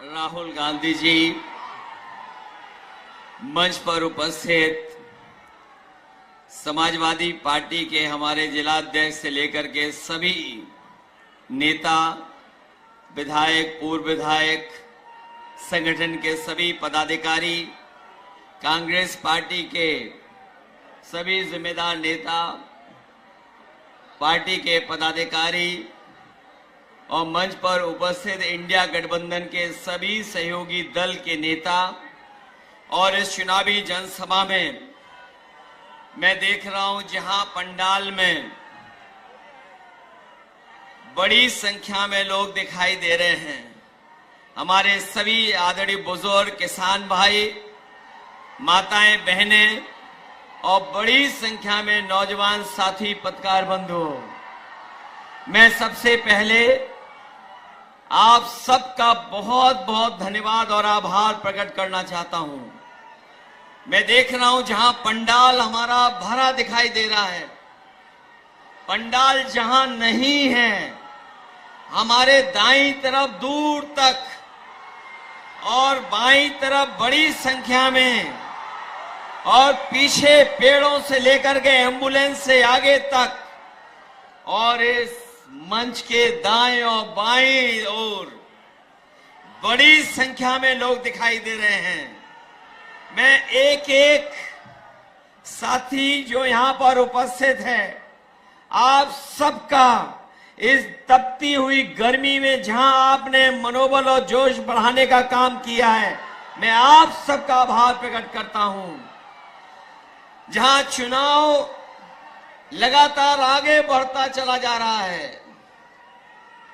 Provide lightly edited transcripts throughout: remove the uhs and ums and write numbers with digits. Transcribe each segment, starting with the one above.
राहुल गांधी जी, मंच पर उपस्थित समाजवादी पार्टी के हमारे जिलाध्यक्ष से लेकर के सभी नेता, विधायक, पूर्व विधायक, संगठन के सभी पदाधिकारी, कांग्रेस पार्टी के सभी जिम्मेदार नेता, पार्टी के पदाधिकारी और मंच पर उपस्थित इंडिया गठबंधन के सभी सहयोगी दल के नेता और इस चुनावी जनसभा में मैं देख रहा हूं जहां पंडाल में बड़ी संख्या में लोग दिखाई दे रहे हैं। हमारे सभी आदरणीय बुजुर्ग, किसान भाई, माताएं, बहनें और बड़ी संख्या में नौजवान साथी, पत्रकार बंधु, मैं सबसे पहले आप सबका बहुत बहुत धन्यवाद और आभार प्रकट करना चाहता हूं। मैं देख रहा हूं जहां पंडाल हमारा भरा दिखाई दे रहा है, पंडाल जहां नहीं है, हमारे दाईं तरफ दूर तक और बाईं तरफ बड़ी संख्या में और पीछे पेड़ों से लेकर के एम्बुलेंस से आगे तक और इस मंच के दाएं और बाएं ओर बड़ी संख्या में लोग दिखाई दे रहे हैं। मैं एक एक साथी जो यहां पर उपस्थित है, आप सबका इस तपती हुई गर्मी में जहां आपने मनोबल और जोश बढ़ाने का काम किया है, मैं आप सबका आभार प्रकट करता हूं। जहां चुनाव लगातार आगे बढ़ता चला जा रहा है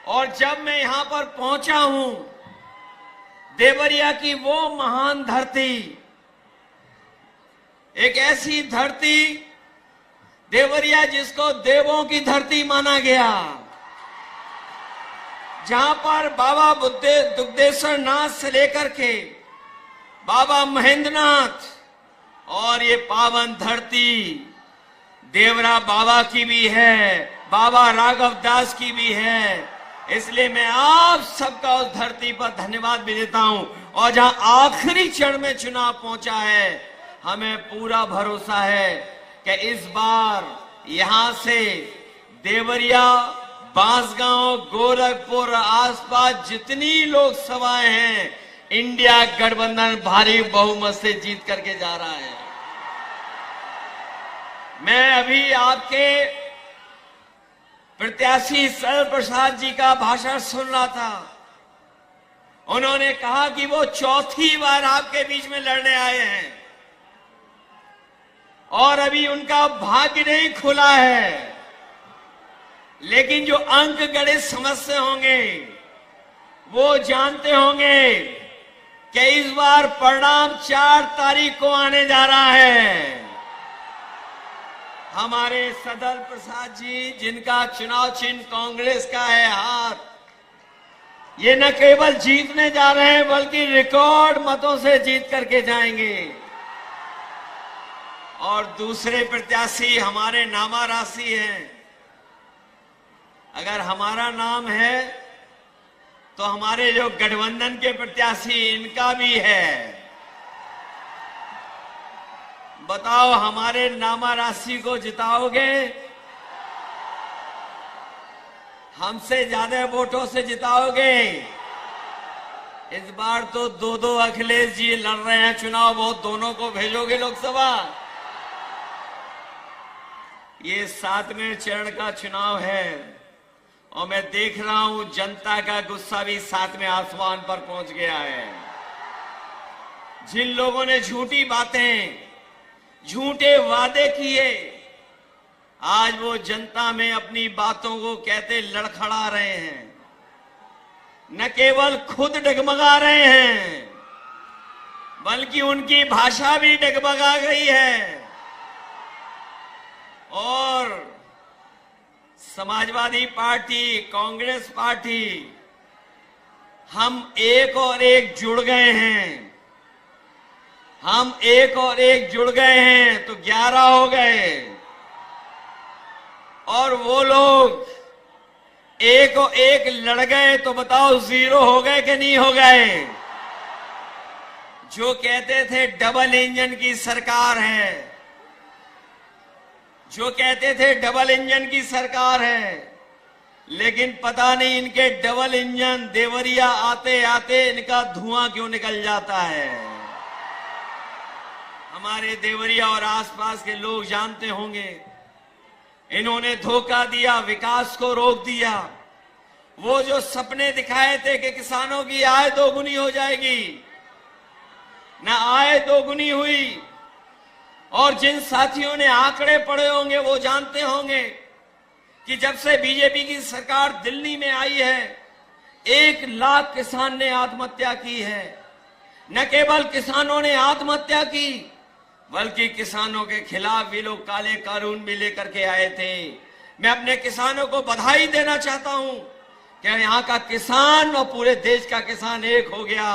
और जब मैं यहां पर पहुंचा हूं, देवरिया की वो महान धरती, एक ऐसी धरती देवरिया जिसको देवों की धरती माना गया, जहां पर बाबा दुग्धेश्वर नाथ से लेकर के बाबा महेंद्रनाथ और ये पावन धरती देवरा बाबा की भी है, बाबा राघव दास की भी है। इसलिए मैं आप सबका उस धरती पर धन्यवाद भी देता हूं। और जहां आखिरी चरण में चुनाव पहुंचा है, हमें पूरा भरोसा है कि इस बार यहां से देवरिया, बांसगांव, गोरखपुर, आसपास जितनी लोकसभाएं हैं, इंडिया गठबंधन भारी बहुमत से जीत करके जा रहा है। मैं अभी आपके प्रत्याशी सरल प्रसाद जी का भाषण सुन रहा था। उन्होंने कहा कि वो चौथी बार आपके बीच में लड़ने आए हैं और अभी उनका भाग्य नहीं खुला है, लेकिन जो अंक गणित समझते होंगे वो जानते होंगे कि इस बार परिणाम 4 तारीख को आने जा रहा है। हमारे सरल प्रसाद जी, जिनका चुनाव चिन्ह कांग्रेस का है हाथ, ये न केवल जीतने जा रहे हैं बल्कि रिकॉर्ड मतों से जीत करके जाएंगे। और दूसरे प्रत्याशी हमारे नामा राशि हैं। अगर हमारा नाम है तो हमारे जो गठबंधन के प्रत्याशी, इनका भी है। बताओ, हमारे नामा राशि को जिताओगे? हमसे ज्यादा वोटों से जिताओगे? इस बार तो 2-2 अखिलेश जी लड़ रहे हैं चुनाव, वो दोनों को भेजोगे लोकसभा? ये 7वें चरण का चुनाव है और मैं देख रहा हूं जनता का गुस्सा भी 7वें आसमान पर पहुंच गया है। जिन लोगों ने झूठी बातें, झूठे वादे किए, आज वो जनता में अपनी बातों को कहते लड़खड़ा रहे हैं। न केवल खुद डगमगा रहे हैं बल्कि उनकी भाषा भी डगमगा गई है। और समाजवादी पार्टी, कांग्रेस पार्टी, हम एक और एक जुड़ गए हैं। हम एक और एक जुड़ गए हैं तो 11 हो गए। और वो लोग एक और एक लड़ गए तो बताओ 0 हो गए कि नहीं हो गए? जो कहते थे डबल इंजन की सरकार है, जो कहते थे डबल इंजन की सरकार है, लेकिन पता नहीं इनके डबल इंजन देवरिया आते आते इनका धुआं क्यों निकल जाता है। हमारे देवरिया और आसपास के लोग जानते होंगे, इन्होंने धोखा दिया, विकास को रोक दिया। वो जो सपने दिखाए थे कि किसानों की आय दोगुनी हो जाएगी, न आय दोगुनी हुई। और जिन साथियों ने आंकड़े पढ़े होंगे वो जानते होंगे कि जब से बीजेपी की सरकार दिल्ली में आई है, 1 लाख किसान ने आत्महत्या की है। न केवल किसानों ने आत्महत्या की, बल्कि किसानों के खिलाफ भी लोग काले कानून भी लेकर के आए थे। मैं अपने किसानों को बधाई देना चाहता हूं कि यहां का किसान और पूरे देश का किसान एक हो गया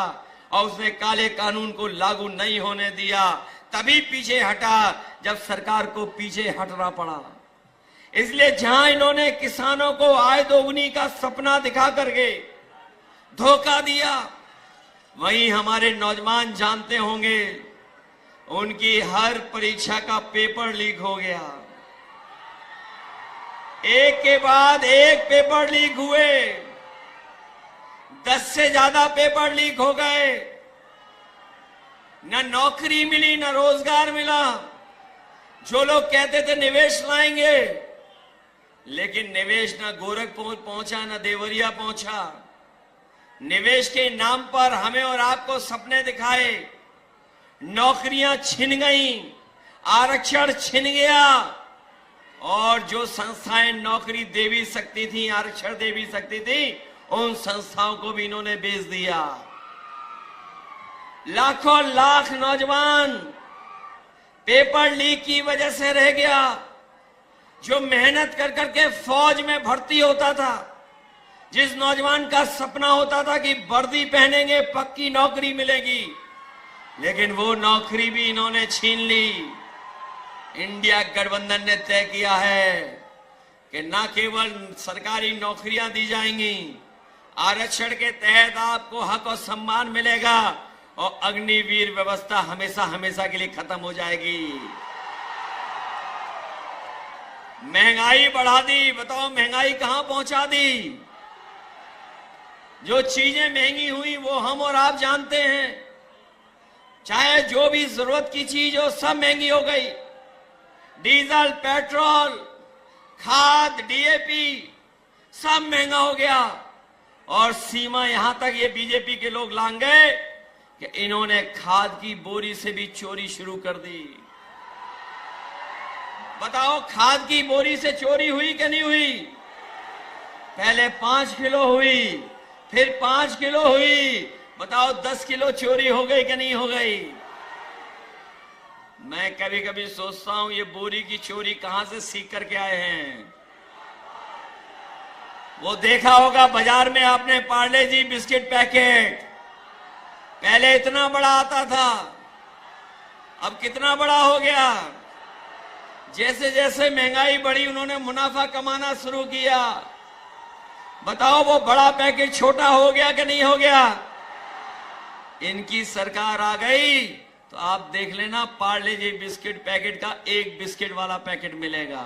और उसने काले कानून को लागू नहीं होने दिया। तभी पीछे हटा जब सरकार को पीछे हटना पड़ा। इसलिए जहां इन्होंने किसानों को आय दोगुनी का सपना दिखा करके धोखा दिया, वहीं हमारे नौजवान जानते होंगे उनकी हर परीक्षा का पेपर लीक हो गया। एक के बाद एक पेपर लीक हुए, 10 से ज्यादा पेपर लीक हो गए। न नौकरी मिली, न रोजगार मिला। जो लोग कहते थे निवेश लाएंगे, लेकिन निवेश न गोरखपुर पहुंचा, न देवरिया पहुंचा। निवेश के नाम पर हमें और आपको सपने दिखाए, नौकरियां छिन गईं, आरक्षण छिन गया, और जो संस्थाएं नौकरी दे भी सकती थी, आरक्षण दे भी सकती थी, उन संस्थाओं को भी इन्होंने बेच दिया। लाखों लाख नौजवान पेपर लीक की वजह से रह गया। जो मेहनत कर करके फौज में भर्ती होता था, जिस नौजवान का सपना होता था कि वर्दी पहनेंगे पक्की नौकरी मिलेगी, लेकिन वो नौकरी भी इन्होंने छीन ली। इंडिया गठबंधन ने तय किया है कि न केवल सरकारी नौकरियां दी जाएंगी, आरक्षण के तहत आपको हक और सम्मान मिलेगा, और अग्निवीर व्यवस्था हमेशा हमेशा के लिए खत्म हो जाएगी। महंगाई बढ़ा दी, बताओ महंगाई कहां पहुंचा दी। जो चीजें महंगी हुई वो हम और आप जानते हैं। चाहे जो भी जरूरत की चीज हो, सब महंगी हो गई। डीजल, पेट्रोल, खाद, डीएपी सब महंगा हो गया। और सीमा यहां तक ये बीजेपी के लोग लांग गए कि इन्होंने खाद की बोरी से भी चोरी शुरू कर दी। बताओ खाद की बोरी से चोरी हुई कि नहीं हुई? पहले 5 किलो हुई, फिर 5 किलो हुई। बताओ 10 किलो चोरी हो गई कि नहीं हो गई? मैं कभी कभी सोचता हूं ये बोरी की चोरी कहां से सीख करके आए हैं। वो देखा होगा बाजार में आपने पार्ले जी बिस्किट पैकेट, पहले इतना बड़ा आता था, अब कितना बड़ा हो गया। जैसे जैसे महंगाई बढ़ी उन्होंने मुनाफा कमाना शुरू किया। बताओ वो बड़ा पैकेट छोटा हो गया कि नहीं हो गया? इनकी सरकार आ गई तो आप देख लेना, पार्ले जी बिस्किट पैकेट का 1 बिस्किट वाला पैकेट मिलेगा।